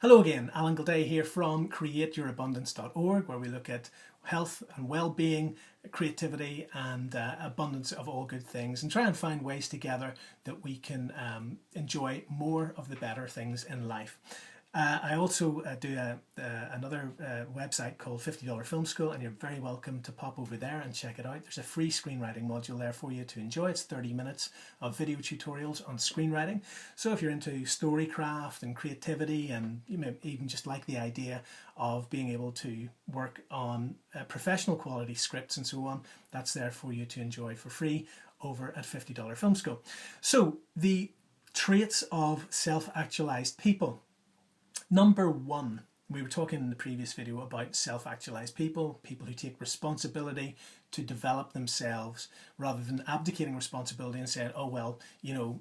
Hello again, Alan Gilday here from createyourabundance.org, where we look at health and well-being, creativity and abundance of all good things, and try and find ways together that we can enjoy more of the better things in life. I also do another website called $50 Film School, and you're very welcome to pop over there and check it out. There's a free screenwriting module there for you to enjoy. It's 30 minutes of video tutorials on screenwriting. So if you're into storycraft and creativity, and you may even just like the idea of being able to work on professional quality scripts and so on, that's there for you to enjoy for free over at $50 Film School. So the traits of self-actualized people. Number one, we were talking in the previous video about self-actualized people, people who take responsibility to develop themselves rather than abdicating responsibility and saying, oh, well, you know,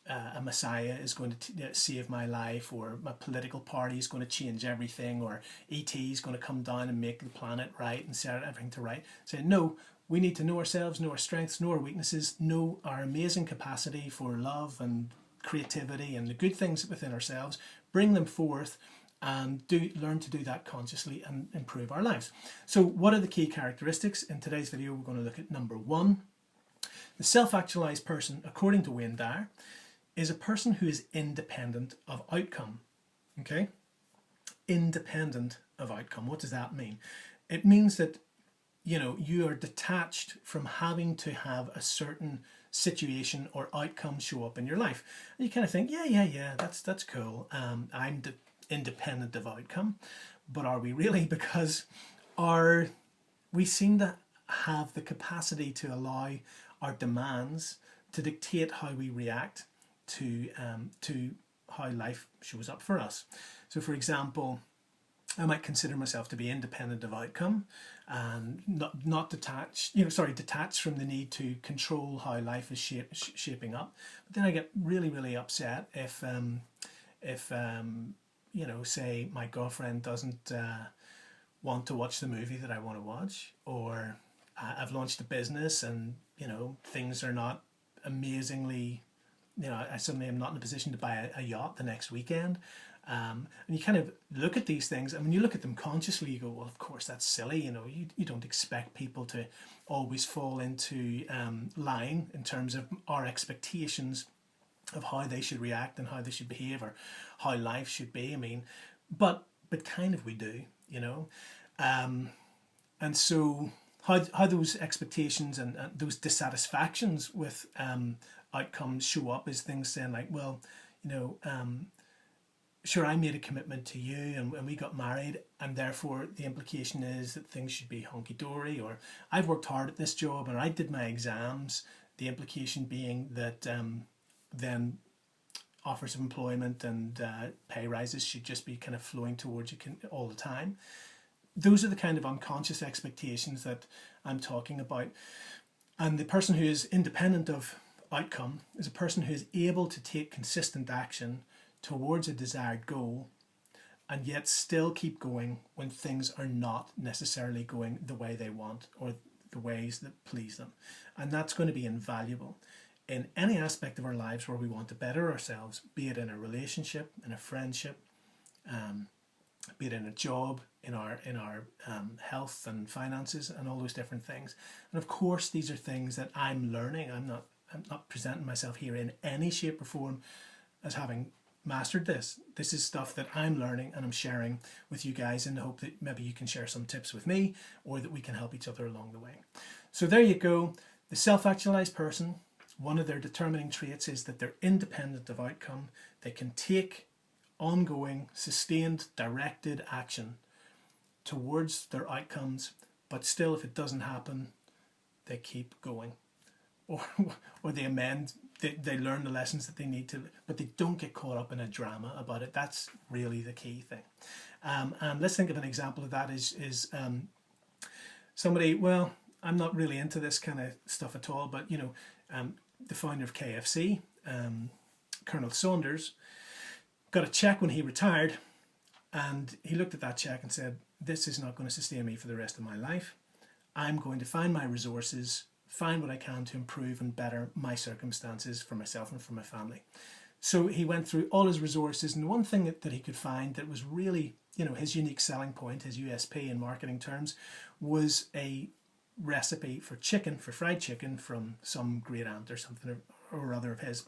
a messiah is going to save my life, or my political party is going to change everything, or ET is going to come down and make the planet right and set everything to right. Saying, no, we need to know ourselves, know our strengths, know our weaknesses, know our amazing capacity for love and creativity and the good things within ourselves, bring them forth and learn to do that consciously and improve our lives. So what are the key characteristics? In today's video, we're going to look at number one. The self-actualized person, according to Wayne Dyer, is a person who is independent of outcome. Okay? Independent of outcome. What does that mean? It means that, you know, you are detached from having to have a certain situation or outcome show up in your life. And you kind of think, yeah, that's cool. I'm independent of outcome, but are we really? Because we seem to have the capacity to allow our demands to dictate how we react to how life shows up for us. So, for example, I might consider myself to be independent of outcome and not detached, detached from the need to control how life is shaping up. But then I get really upset if say my girlfriend doesn't want to watch the movie that I want to watch, or I've launched a business and, you know, things are not amazingly, you know, I suddenly am not in a position to buy a yacht the next weekend. And you kind of look at these things, and when you look at them consciously, you go, well, of course, that's silly. You know, you don't expect people to always fall into line in terms of our expectations of how they should react and how they should behave, or how life should be. I mean, but kind of we do, you know. And so how those expectations and those dissatisfactions with outcomes show up is things saying like, well, you know, sure, I made a commitment to you and we got married, and therefore the implication is that things should be hunky-dory, or I've worked hard at this job and I did my exams, the implication being that then offers of employment and pay rises should just be kind of flowing towards you all the time. Those are the kind of unconscious expectations that I'm talking about. And the person who is independent of outcome is a person who is able to take consistent action towards a desired goal, and yet still keep going when things are not necessarily going the way they want or the ways that please them. And that's going to be invaluable in any aspect of our lives where we want to better ourselves, be it in a relationship, in a friendship, be it in a job, in our health and finances and all those different things. And of course, these are things that I'm learning. I'm not presenting myself here in any shape or form as having mastered this. This is stuff that I'm learning and I'm sharing with you guys in the hope that maybe you can share some tips with me, or that we can help each other along the way. So there you go. The self-actualized person, one of their determining traits is that they're independent of outcome. They can take ongoing, sustained, directed action towards their outcomes, but still, if it doesn't happen, they keep going. Or they amend, they learn the lessons that they need to, but they don't get caught up in a drama about it. That's really the key thing. And let's think of an example of that is somebody, well, I'm not really into this kind of stuff at all, but, you know, the founder of KFC, Colonel Saunders, got a check when he retired, and he looked at that check and said, this is not going to sustain me for the rest of my life. I'm going to find my resources, find what I can to improve and better my circumstances for myself and for my family. So he went through all his resources, and the one thing that he could find that was really, you know, his unique selling point, his USP in marketing terms, was a recipe for chicken, for fried chicken, from some great aunt or something or other of his.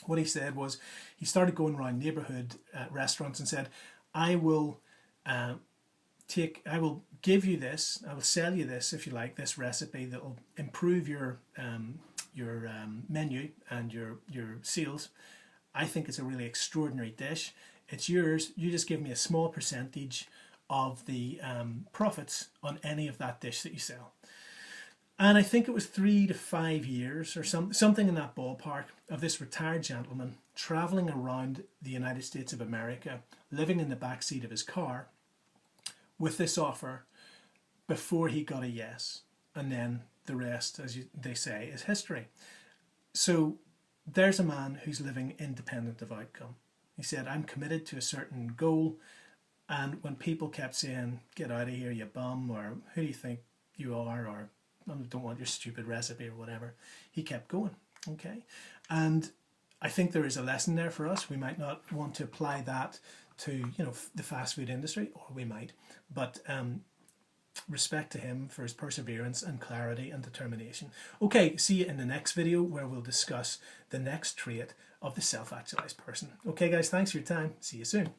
What he said was, he started going around neighborhood restaurants and said, I will I will give you this, I will sell you this, if you like, this recipe that will improve your menu and your sales. I think it's a really extraordinary dish. It's yours. You just give me a small percentage of the profits on any of that dish that you sell. And I think it was 3 to 5 years or something in that ballpark of this retired gentleman traveling around the United States of America, living in the backseat of his car with this offer before he got a yes. And then the rest, as they say, is history. So there's a man who's living independent of outcome. He said, I'm committed to a certain goal. And when people kept saying, get out of here, you bum, or who do you think you are, or I don't want your stupid recipe or whatever, he kept going. Okay. And I think there is a lesson there for us. We might not want to apply that to, you know, the fast food industry, or we might, but respect to him for his perseverance and clarity and determination. Okay, see you in the next video where we'll discuss the next trait of the self-actualized person. Okay guys, thanks for your time. See you soon.